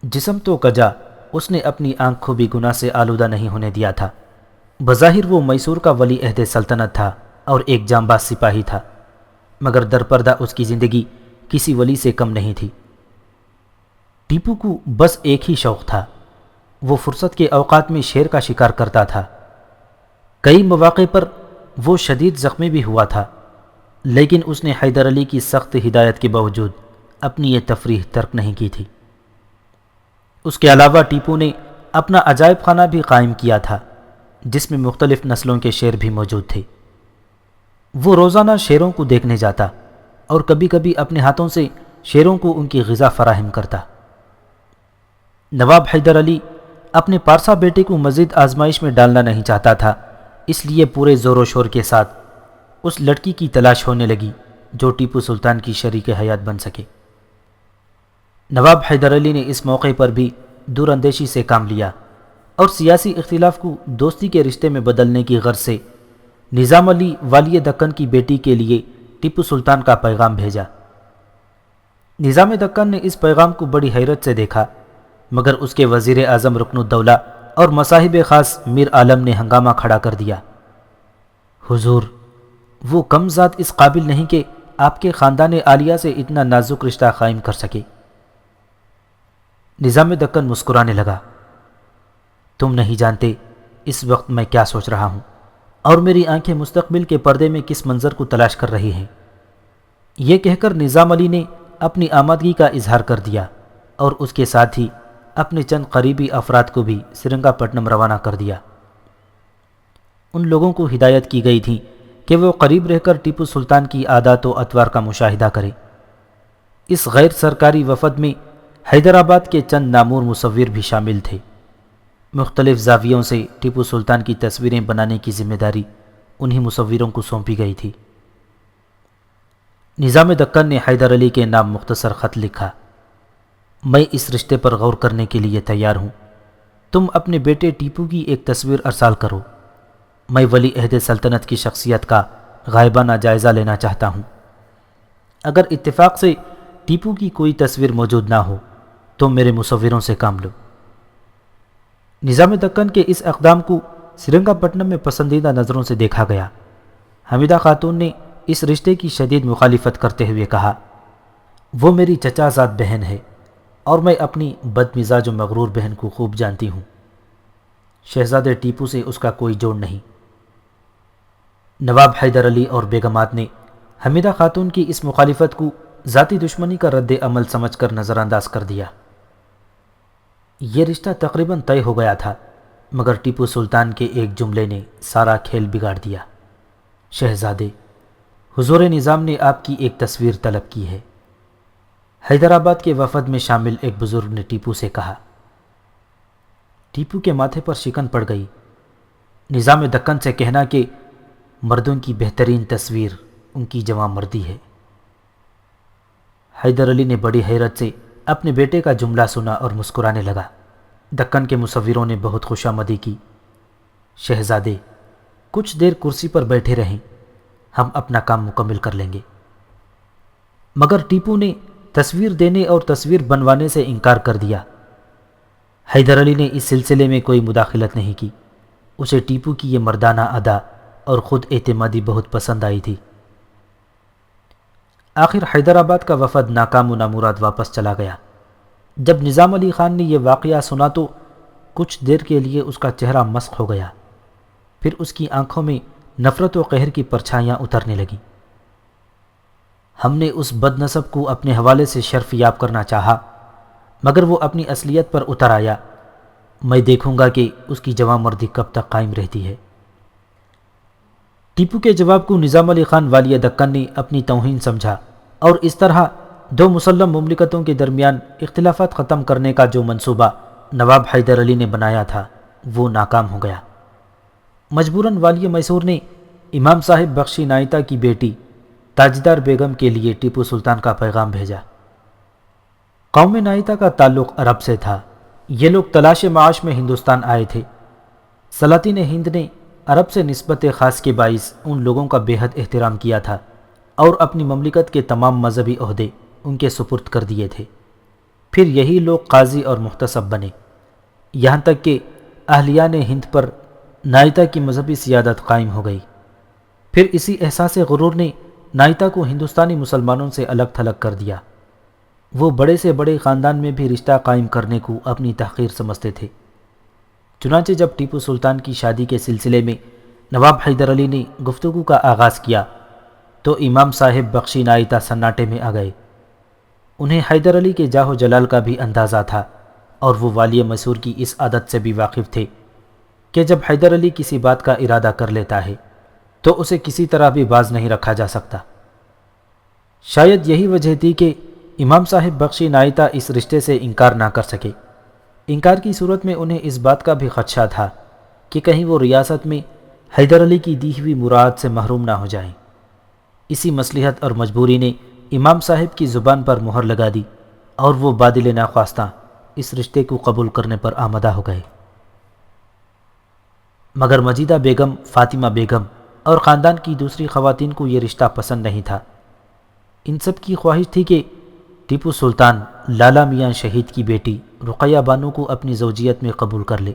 جسم تو کجا، اس نے اپنی آنکھ کو بھی گناہ سے آلودہ نہیں ہونے دیا تھا۔ بظاہر وہ میسور کا ولی عہد سلطنت تھا اور ایک جانباز سپاہی تھا، مگر درپردہ اس کی زندگی کسی ولی سے کم نہیں تھی۔ ٹیپو کو بس ایک ہی شوق تھا، وہ فرصت کے اوقات میں شیر کا شکار کرتا تھا۔ کئی مواقع پر وہ شدید زخمی بھی ہوا تھا، لیکن اس نے حیدر علی کی سخت ہدایت کے باوجود اپنی یہ تفریح ترک نہیں کی تھی۔ اس کے علاوہ ٹیپو نے اپنا عجائب خانہ بھی قائم کیا تھا، جس میں مختلف نسلوں کے شیر بھی موجود تھے۔ وہ روزانہ شیروں کو دیکھنے جاتا اور کبھی کبھی اپنے ہاتھوں سے شیروں کو ان کی غذا فراہم کرتا۔ نواب حیدر علی اپنے پارسا بیٹے کو مزید آزمائش میں ڈالنا نہیں چاہتا تھا، اس لیے پورے زور و شور کے ساتھ اس لڑکی کی تلاش ہونے لگی جو ٹیپو سلطان کی شریک حیات بن سکے۔ نواب حیدر علی نے اس موقع پر بھی دور اندیشی سے کام لیا اور سیاسی اختلاف کو دوستی کے رشتے میں بدلنے کی غرض سے نظام علی والی دکن کی بیٹی کے لیے ٹیپو سلطان کا پیغام بھیجا۔ نظام دکن نے اس پیغام کو بڑی حیرت سے دیکھا، مگر اس کے وزیر اعظم رکن الدولہ اور مصاحب خاص میر عالم نے ہنگامہ کھڑا کر دیا۔ حضور، وہ کم ذات اس قابل نہیں کہ آپ کے خاندان عالیہ سے اتنا نازک رشتہ قائم کر سکے۔ نظام دکن مسکرانے لگا۔ تم نہیں جانتے اس وقت میں کیا سوچ رہا ہوں اور میری آنکھیں مستقبل کے پردے میں کس منظر کو تلاش کر رہی ہیں۔ یہ کہہ کر نظام علی نے اپنی آمادگی کا اظہار کر دیا اور اس کے ساتھ ہی اپنے چند قریبی افراد کو بھی سرنگا پٹنم روانہ کر دیا۔ ان لوگوں کو ہدایت کی گئی تھی کہ وہ قریب رہ کر ٹیپو سلطان کی عادات و اطوار کا مشاہدہ کریں۔ اس غیر سرکاری وفد میں حیدرآباد کے چند نامور مصور بھی شامل تھے۔ مختلف زاویوں سے ٹیپو سلطان کی تصویریں بنانے کی ذمہ داری انہی مصوروں کو سونپی گئی تھی۔ نظام دکن نے حیدر علی کے نام مختصر خط لکھا: میں اس رشتے پر غور کرنے کے لیے تیار ہوں، تم اپنے بیٹے ٹیپو کی ایک تصویر ارسال کرو۔ میں ولی عہد سلطنت کی شخصیت کا غائبانہ جائزہ لینا چاہتا ہوں۔ اگر اتفاق سے ٹیپو کی کوئی تصویر موجود نہ ہو تو میرے مصوروں سے کام لو۔ نظام دکن کے اس اقدام کو سرنگا پٹنم میں پسندیدہ نظروں سے دیکھا گیا۔ حمیدہ خاتون نے اس رشتے کی شدید مخالفت کرتے ہوئے کہا: وہ میری چچا زاد بہن ہے اور میں اپنی بد مزاج و مغرور بہن کو خوب جانتی ہوں۔ شہزادے ٹیپو سے اس کا کوئی جوڑ نہیں۔ نواب حیدر علی اور بیگمات نے حمیدہ خاتون کی اس مخالفت کو ذاتی دشمنی کا رد عمل سمجھ کر نظر انداز کر دیا۔ یہ رشتہ تقریباً طے ہو گیا تھا، مگر ٹیپو سلطان کے ایک جملے نے سارا کھیل بگاڑ دیا۔ شہزادے، حضور نظام نے آپ کی ایک تصویر طلب کی ہے۔ حیدرآباد کے وفد میں شامل ایک بزرگ نے ٹیپو سے کہا۔ ٹیپو کے ماتھے پر شکن پڑ گئی۔ نظام دکن سے کہنا کہ مردوں کی بہترین تصویر ان کی جوان مردی ہے۔ حیدر علی نے بڑی حیرت سے اپنے بیٹے کا جملہ سنا اور مسکرانے لگا۔ دکن کے مصوروں نے بہت خوشامدی کی۔ شہزادے، کچھ دیر کرسی پر بیٹھے رہیں، ہم اپنا کام مکمل کر لیں گے۔ مگر ٹیپو نے تصویر دینے اور تصویر بنوانے سے انکار کر دیا۔ حیدر علی نے اس سلسلے میں کوئی مداخلت نہیں کی۔ اسے ٹیپو کی یہ مردانہ ادا اور خود اعتمادی بہت پسند آئی تھی۔ آخر حیدرآباد کا وفد ناکام و نامراد واپس چلا گیا۔ جب نظام علی خان نے یہ واقعہ سنا تو کچھ دیر کے لیے اس کا چہرہ مسخ ہو گیا، پھر اس کی آنکھوں میں نفرت و قہر کی پرچھائیاں اترنے لگیں۔ ہم نے اس بد نسب کو اپنے حوالے سے شرف یاب کرنا چاہا، مگر وہ اپنی اصلیت پر اتر آیا۔ میں دیکھوں گا کہ اس کی جوان مردی کب تک قائم رہتی ہے۔ ٹیپو کے جواب کو نظام علی خان والی دکن نے اپنی توہین سمجھا اور اس طرح دو مسلم مملکتوں کے درمیان اختلافات ختم کرنے کا جو منصوبہ نواب حیدر علی نے بنایا تھا وہ ناکام ہو گیا۔ مجبوراً والی میسور نے امام صاحب بخشی نائتا کی بیٹی تاجدار بیگم کے لیے ٹیپو سلطان کا پیغام بھیجا۔ قوم نائتا کا تعلق عرب سے تھا۔ یہ لوگ تلاش معاش میں ہندوستان آئے تھے۔ سلاطین ہند نے عرب سے نسبت خاص کے باعث ان لوگوں کا بے حد احترام کیا تھا اور اپنی مملکت کے تمام مذہبی عہدے ان کے سپرد کر دیے تھے۔ پھر یہی لوگ قاضی اور محتسب بنے، یہاں تک کہ اہلیان ہند پر نائتا کی مذہبی سیادت قائم ہو گئی۔ پھر اسی احساس غرور نے نائتا کو ہندوستانی مسلمانوں سے الگ تھلگ کر دیا۔ وہ بڑے سے بڑے خاندان میں بھی رشتہ قائم کرنے کو اپنی تحقیر سمجھتے تھے۔ چنانچہ جب ٹیپو سلطان کی شادی کے سلسلے میں نواب حیدر علی نے گفتگو کا آغاز کیا تو امام صاحب بخشی نائتا سناٹے میں آ گئے۔ انہیں حیدر علی کے جاہ و جلال کا بھی اندازہ تھا، اور وہ والی میسور کی اس عادت سے بھی واقف تھے کہ جب حیدر علی کسی بات کا ارادہ کر لیتا ہے تو اسے کسی طرح بھی باز نہیں رکھا جا سکتا۔ شاید یہی وجہ تھی کہ امام صاحب بخشی نائتا اس رشتے سے انکار نہ کر سکے۔ انکار کی صورت میں انہیں اس بات کا بھی خدشہ تھا کہ کہیں وہ ریاست میں حیدر علی کی دی ہوئی مراد سے محروم نہ ہو جائیں۔ اسی مصلحت اور مجبوری نے امام صاحب کی زبان پر مہر لگا دی، اور وہ بادل ناخواستہ اس رشتے کو قبول کرنے پر آمادہ ہو گئے۔ مگر مجیدہ بیگم، فاطمہ بیگم اور خاندان کی دوسری خواتین کو یہ رشتہ پسند نہیں تھا۔ ان سب کی خواہش تھی کہ ٹیپو سلطان لالا میاں شہید کی بیٹی رقیہ بانو کو اپنی زوجیت میں قبول کر لے۔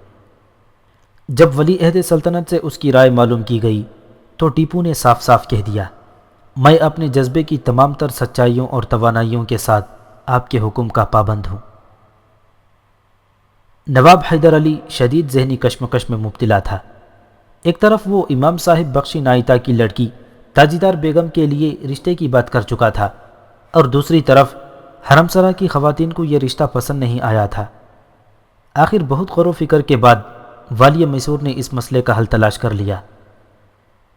جب ولی عہد سلطنت سے اس کی رائے معلوم کی گئی تو ٹیپو نے صاف صاف کہہ دیا، میں اپنے جذبے کی تمام تر سچائیوں اور توانائیوں کے ساتھ آپ کے حکم کا پابند ہوں۔ نواب حیدر علی شدید ذہنی کشمکش میں مبتلا تھا۔ ایک طرف وہ امام صاحب بخشی نائتا کی لڑکی تاجیدار بیگم کے لیے رشتے کی بات کر چکا تھا، اور دوسری طرف حرم سرا کی خواتین کو یہ رشتہ پسند نہیں آیا تھا۔ آخر بہت غور و فکر کے بعد والی میسور نے اس مسئلے کا حل تلاش کر لیا۔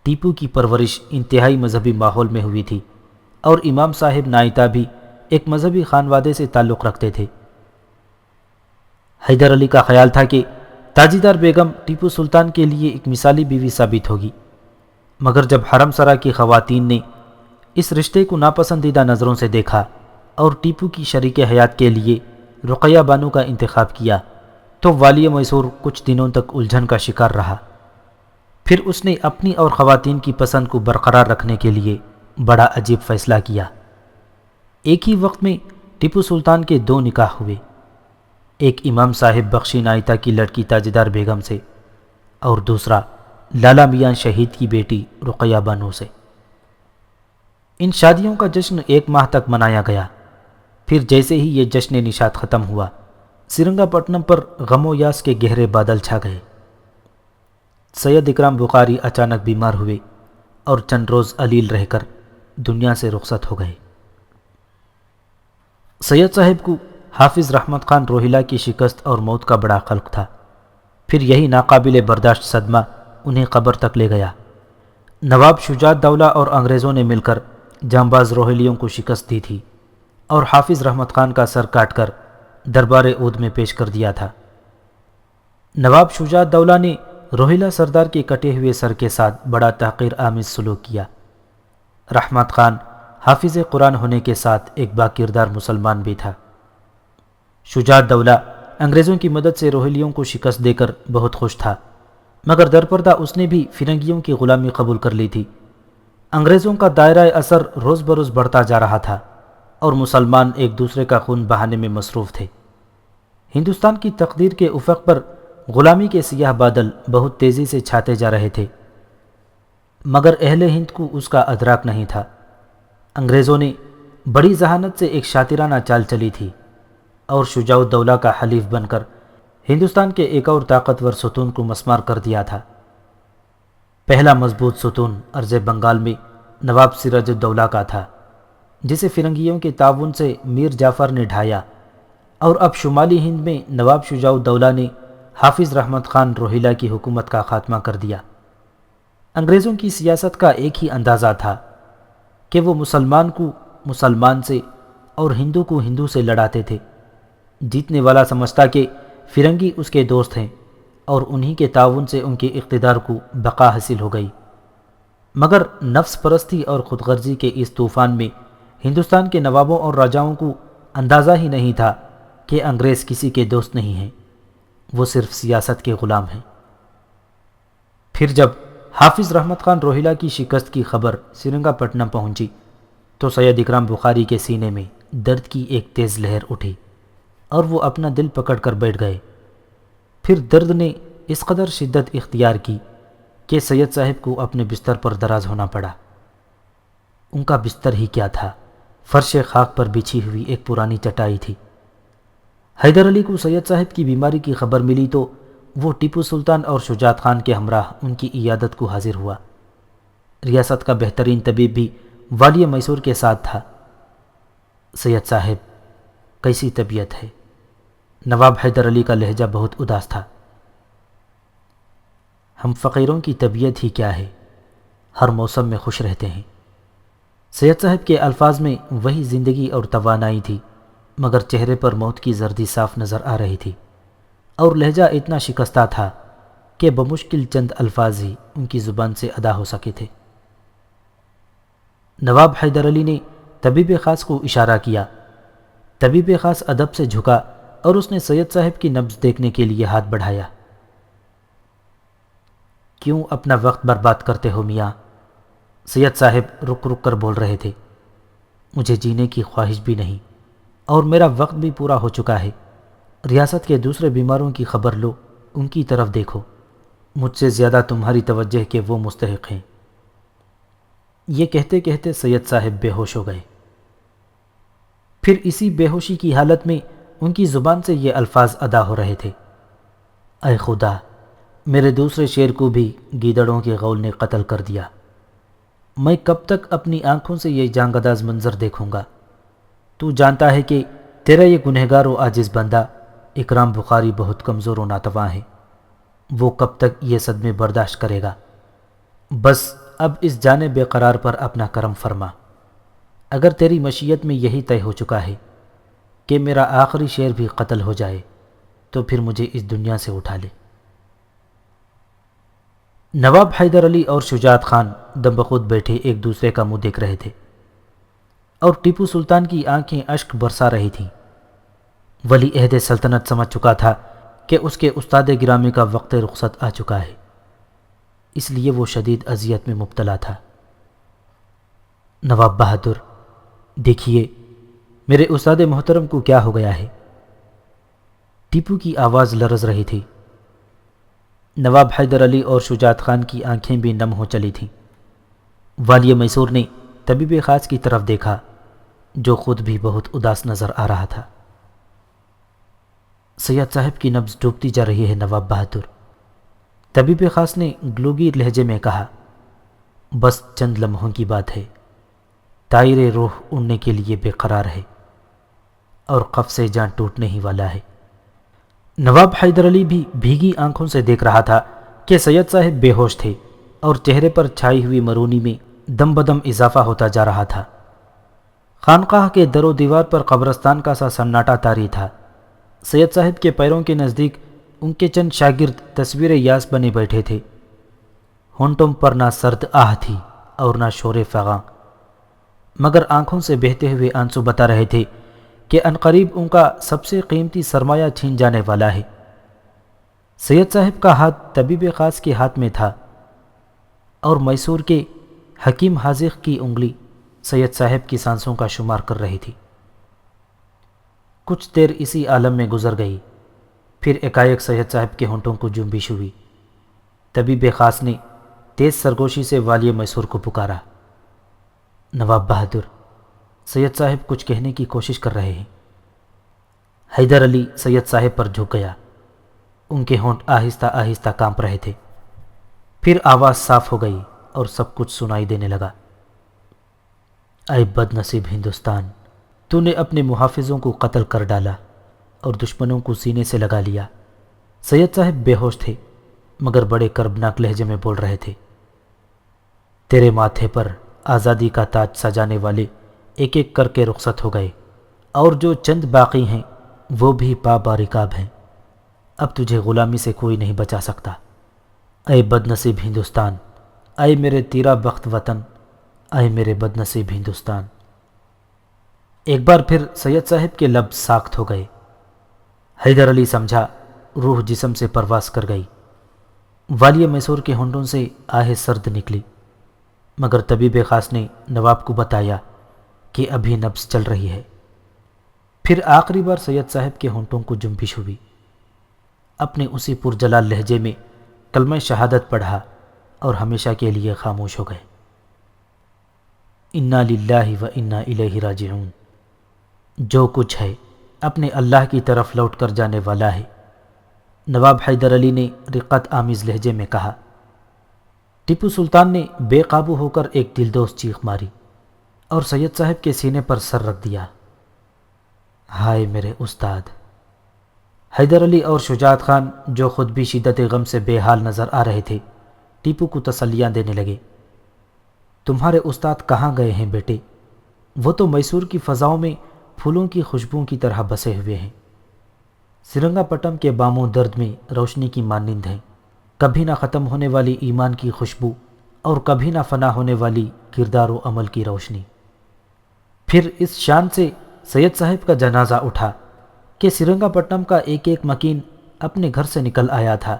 ٹیپو کی پرورش انتہائی مذہبی ماحول میں ہوئی تھی، اور امام صاحب نائتا بھی ایک مذہبی خانوادے سے تعلق رکھتے تھے۔ حیدر علی کا خیال تھا کہ تاجیدار بیگم ٹیپو سلطان کے لیے ایک مثالی بیوی ثابت ہوگی، مگر جب حرم سرا کی خواتین نے اس رشتے کو ناپسندیدہ نظروں سے دیکھا اور ٹیپو کی شریک حیات کے لیے رقیہ بانو کا انتخاب کیا تو والی میسور کچھ دنوں تک الجھن کا شکار رہا۔ پھر اس نے اپنی اور خواتین کی پسند کو برقرار رکھنے کے لیے بڑا عجیب فیصلہ کیا۔ ایک ہی وقت میں ٹیپو سلطان کے دو نکاح ہوئے، ایک امام صاحب بخشی نائتا کی لڑکی تاجیدار بیگم سے، اور دوسرا لالا میاں شہید کی بیٹی رقیہ بانو سے۔ ان شادیوں کا جشن ایک ماہ تک منایا گیا۔ پھر جیسے ہی یہ جشن نشاط ختم ہوا، سرنگا پٹنم پر غم و یاس کے گہرے بادل چھا گئے۔ سید اکرام بخاری اچانک بیمار ہوئے اور چند روز علیل رہ کر دنیا سے رخصت ہو گئے۔ سید صاحب کو حافظ رحمت خان روہیلا کی شکست اور موت کا بڑا قلق تھا۔ پھر یہی ناقابل برداشت صدمہ انہیں قبر تک لے گیا۔ نواب شجاعت دولہ اور انگریزوں نے مل کر جانباز روہیلیوں کو شکست دی تھی، اور حافظ رحمت خان کا سر کاٹ کر دربار اود میں پیش کر دیا تھا۔ نواب شجاعت دولہ نے روہیلا سردار کے کٹے ہوئے سر کے ساتھ بڑا تحقیر آمیز سلوک کیا۔ رحمت خان حافظ قرآن ہونے کے ساتھ ایک باکردار مسلمان بھی تھا۔ شجاعت دولہ انگریزوں کی مدد سے روہیلیوں کو شکست دے کر بہت خوش تھا، مگر درپردہ اس نے بھی فرنگیوں کی غلامی قبول کر لی تھی۔ انگریزوں کا دائرہ اثر روز بروز بڑھتا جا رہا تھا، اور مسلمان ایک دوسرے کا خون بہانے میں مصروف تھے۔ ہندوستان کی تقدیر کے افق پر غلامی کے سیاہ بادل بہت تیزی سے چھاتے جا رہے تھے، مگر اہل ہند کو اس کا ادراک نہیں تھا۔ انگریزوں نے بڑی ذہانت سے ایک شاطرانہ چال چلی تھی، اور شجاع الدولہ کا حلیف بن کر ہندوستان کے ایک اور طاقتور ستون کو مسمار کر دیا تھا۔ پہلا مضبوط ستون ارض بنگال میں نواب سراج الدولہ کا تھا، جسے فرنگیوں کے تعاون سے میر جعفر نے ڈھایا، اور اب شمالی ہند میں نواب شجاع الدولہ نے حافظ رحمت خان روہیلا کی حکومت کا خاتمہ کر دیا۔ انگریزوں کی سیاست کا ایک ہی اندازہ تھا کہ وہ مسلمان کو مسلمان سے اور ہندو کو ہندو سے لڑاتے تھے۔ جیتنے والا سمجھتا کہ فرنگی اس کے دوست ہیں، اور انہی کے تعاون سے ان کے اقتدار کو بقا حاصل ہو گئی۔ مگر نفس پرستی اور خود غرضی کے اس طوفان میں ہندوستان کے نوابوں اور راجاؤں کو اندازہ ہی نہیں تھا کہ انگریز کسی کے دوست نہیں ہیں، وہ صرف سیاست کے غلام ہیں۔ پھر جب حافظ رحمت خان روہیلا کی شکست کی خبر سرنگا پٹنم پہنچی تو سید اکرام بخاری کے سینے میں درد کی ایک تیز لہر اٹھی اور وہ اپنا دل پکڑ کر بیٹھ گئے۔ پھر درد نے اس قدر شدت اختیار کی کہ سید صاحب کو اپنے بستر پر دراز ہونا پڑا۔ ان کا بستر ہی کیا تھا، فرش خاک پر بچھی ہوئی ایک پرانی چٹائی تھی۔ حیدر علی کو سید صاحب کی بیماری کی خبر ملی تو وہ ٹیپو سلطان اور شجاعت خان کے ہمراہ ان کی عیادت کو حاضر ہوا۔ ریاست کا بہترین طبیب بھی والی میسور کے ساتھ تھا۔ سید صاحب، کیسی طبیعت ہے؟ نواب حیدر علی کا لہجہ بہت اداس تھا۔ ہم فقیروں کی طبیعت ہی کیا ہے، ہر موسم میں خوش رہتے ہیں۔ سید صاحب کے الفاظ میں وہی زندگی اور توانائی تھی، مگر چہرے پر موت کی زردی صاف نظر آ رہی تھی، اور لہجہ اتنا شکستہ تھا کہ بمشکل چند الفاظ ہی ان کی زبان سے ادا ہو سکے تھے۔ نواب حیدر علی نے طبیب خاص کو اشارہ کیا۔ طبیب خاص ادب سے جھکا اور اس نے سید صاحب کی نبض دیکھنے کے لیے ہاتھ بڑھایا۔ کیوں اپنا وقت برباد کرتے ہو میاں؟ سید صاحب رک رک کر بول رہے تھے۔ مجھے جینے کی خواہش بھی نہیں اور میرا وقت بھی پورا ہو چکا ہے۔ ریاست کے دوسرے بیماروں کی خبر لو، ان کی طرف دیکھو، مجھ سے زیادہ تمہاری توجہ کے وہ مستحق ہیں۔ یہ کہتے کہتے سید صاحب بے ہوش ہو گئے۔ پھر اسی بے ہوشی کی حالت میں ان کی زبان سے یہ الفاظ ادا ہو رہے تھے۔ اے خدا، میرے دوسرے شیر کو بھی گیدڑوں کے غول نے قتل کر دیا۔ میں کب تک اپنی آنکھوں سے یہ جانگداز منظر دیکھوں گا؟ تو جانتا ہے کہ تیرا یہ گنہگار و عاجز بندہ اکرام بخاری بہت کمزور و ناتواں ہے۔ وہ کب تک یہ صدمے برداشت کرے گا؟ بس اب اس جانے بے قرار پر اپنا کرم فرما۔ اگر تیری مشیت میں یہی طے ہو چکا ہے کہ میرا آخری شعر بھی قتل ہو جائے تو پھر مجھے اس دنیا سے اٹھا لے۔ نواب حیدر علی اور شجاعت خان دم بخود بیٹھے ایک دوسرے کا منہ دیکھ رہے تھے، اور ٹیپو سلطان کی آنکھیں اشک برسا رہی تھیں۔ ولی عہد سلطنت سمجھ چکا تھا کہ اس کے استاد گرامی کا وقت رخصت آ چکا ہے، اس لیے وہ شدید اذیت میں مبتلا تھا۔ نواب بہادر، دیکھیے میرے استاد محترم کو کیا ہو گیا ہے۔ ٹیپو کی آواز لرز رہی تھی۔ نواب حیدر علی اور شجاعت خان کی آنکھیں بھی نم ہو چلی تھیں۔ والی میسور نے طبیب خاص کی طرف دیکھا، جو خود بھی بہت اداس نظر آ رہا تھا۔ سید صاحب کی نبض ڈوبتی جا رہی ہے نواب بہادر، طبیب خاص نے گلوگیر لہجے میں کہا۔ بس چند لمحوں کی بات ہے، طائر روح اڑنے کے لیے بے قرار ہے اور قف سے جان ٹوٹنے ہی والا ہے۔ نواب حیدر علی بھی بھیگی آنکھوں سے دیکھ رہا تھا کہ سید صاحب بے ہوش تھے اور چہرے پر چھائی ہوئی مرونی میں دم بدم اضافہ ہوتا جا رہا تھا۔ خانقاہ کے در و دیوار پر قبرستان کا سا سناٹا طاری تھا۔ سید صاحب کے پیروں کے نزدیک ان کے چند شاگرد تصویر یاس بنے بیٹھے تھے۔ ہونٹوں پر نہ سرد آہ تھی اور نہ شور فغاں، مگر آنکھوں سے بہتے ہوئے آنسو بتا رہے تھے کہ عنقریب ان کا سب سے قیمتی سرمایہ چھین جانے والا ہے۔ سید صاحب کا ہاتھ طبیب خاص کے ہاتھ میں تھا، اور میسور کے حکیم حاذق کی انگلی سید صاحب کی سانسوں کا شمار کر رہی تھی۔ کچھ دیر اسی عالم میں گزر گئی، پھر ایکائک سید صاحب کے ہونٹوں کو جنبش ہوئی۔ طبیب خاص نے تیز سرگوشی سے والی میسور کو پکارا۔ نواب بہادر، سید صاحب کچھ کہنے کی کوشش کر رہے ہیں۔ حیدر علی سید صاحب پر جھک گیا، ان کے ہونٹ آہستہ آہستہ کانپ رہے تھے۔ پھر آواز صاف ہو گئی اور سب کچھ سنائی دینے لگا۔ اے بد نصیب ہندوستان، تو نے اپنے محافظوں کو قتل کر ڈالا اور دشمنوں کو سینے سے لگا لیا۔ سید صاحب بے ہوش تھے، مگر بڑے کربناک لہجے میں بول رہے تھے۔ تیرے ماتھے پر آزادی کا تاج سجانے والے ایک ایک کر کے رخصت ہو گئے، اور جو چند باقی ہیں وہ بھی پا بارکاب ہیں۔ اب تجھے غلامی سے کوئی نہیں بچا سکتا۔ اے بد نصیب ہندوستان، اے میرے تیرا بخت وطن، اے میرے بد نصیب ہندوستان۔ ایک بار پھر سید صاحب کے لب ساخت ہو گئے۔ حیدر علی سمجھا روح جسم سے پرواز کر گئی۔ والی میسور کے ہونٹوں سے آہ سرد نکلی، مگر طبیب خاص نے نواب کو بتایا کہ ابھی نبض چل رہی ہے پھر آخری بار سید صاحب کے ہونٹوں کو جنبش ہوئی، اپنے اسی پرجلال لہجے میں کلمہ شہادت پڑھا اور ہمیشہ کے لیے خاموش ہو گئے۔ انا للہ و انا الیہ راجعون، جو کچھ ہے اپنے اللہ کی طرف لوٹ کر جانے والا ہے، نواب حیدر علی نے رقت آمیز لہجے میں کہا۔ ٹیپو سلطان نے بے قابو ہو کر ایک دلدوز چیخ ماری اور سید صاحب کے سینے پر سر رکھ دیا۔ ہائے میرے استاد! حیدر علی اور شجاعت خان جو خود بھی شدت غم سے بے حال نظر آ رہے تھے، ٹیپو کو تسلیاں دینے لگے۔ تمہارے استاد کہاں گئے ہیں بیٹے؟ وہ تو میسور کی فضاؤں میں پھولوں کی خوشبوؤں کی طرح بسے ہوئے ہیں، سرنگا پٹم کے بام و درد میں روشنی کی مانند ہیں، کبھی نہ ختم ہونے والی ایمان کی خوشبو اور کبھی نہ فنا ہونے والی کردار و عمل کی روشنی۔ پھر اس شان سے سید صاحب کا جنازہ اٹھا کہ سرنگا پٹم کا ایک ایک مکین اپنے گھر سے نکل آیا تھا۔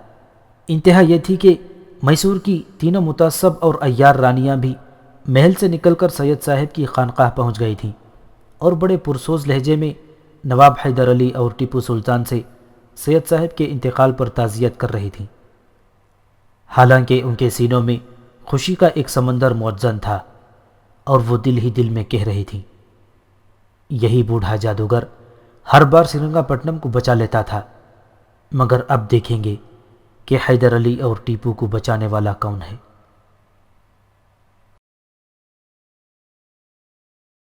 انتہا یہ تھی کہ میسور کی تینوں متعصب اور عیار رانیاں بھی محل سے نکل کر سید صاحب کی خانقاہ پہنچ گئی تھیں اور بڑے پرسوز لہجے میں نواب حیدر علی اور ٹیپو سلطان سے سید صاحب کے انتقال پر تعزیت کر رہی تھیں، حالانکہ ان کے سینوں میں خوشی کا ایک سمندر موزن تھا اور وہ دل ہی دل میں کہہ رہی تھیں، یہی بوڑھا جادوگر ہر بار سرنگا پٹنم کو بچا لیتا تھا، مگر اب دیکھیں گے کہ حیدر علی اور ٹیپو کو بچانے والا کون ہے۔